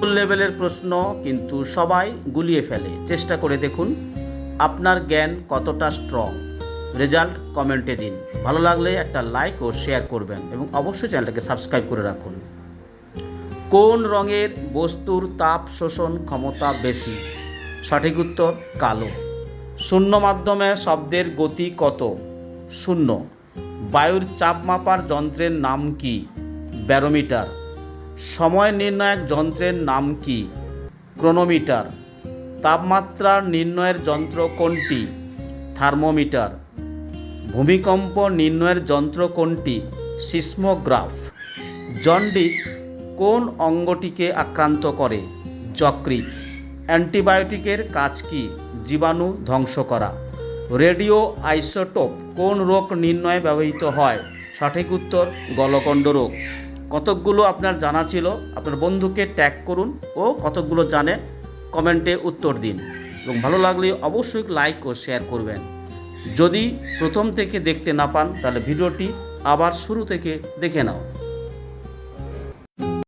লেভেলের প্রশ্ন কিন্তু সবাই গুলিয়ে ফেলে। চেষ্টা করে দেখুন আপনার জ্ঞান কতটা স্ট্রং। রেজাল্ট কমেন্টে দিন। ভালো লাগলে একটা লাইক ও শেয়ার করবেন এবং অবশ্যই চ্যানেলটাকে সাবস্ক্রাইব করে রাখুন। কোন রঙের বস্তুর তাপ শোষণ ক্ষমতা বেশি? সঠিক উত্তর কালো। শূন্য মাধ্যমে শব্দের গতি কত? শূন্য। বায়ুর চাপ মাপার যন্ত্রের নাম কি? ব্যারোমিটার। সময় নির্ণায়ক যন্ত্রের নাম কি? ক্রোনোমিটার। তাপমাত্রা নির্ণয়ের যন্ত্র কোনটি? থার্মোমিটার। ভূমিকম্প নির্ণয়ের যন্ত্র কোনটি? সিসমোগ্রাফ। জন্ডিস কোন অঙ্গটিকে আক্রান্ত করে? যকৃৎ। অ্যান্টিবায়োটিকের কাজ কি? জীবাণু ধ্বংস করা। রেডিও আইসোটোপ কোন রোগ নির্ণয়ে ব্যবহৃত হয়? সঠিক উত্তর গলকণ্ড রোগ। কতকগুলো আপনার জানা ছিল আপনার বন্ধুকে ট্যাগ করুন ও কতকগুলো জানে কমেন্টে উত্তর দিন এবং ভালো লাগলে অবশ্যই লাইক ও শেয়ার করবেন। যদি প্রথম থেকে দেখতে না পান তাহলে ভিডিওটি আবার শুরু থেকে দেখে নাও।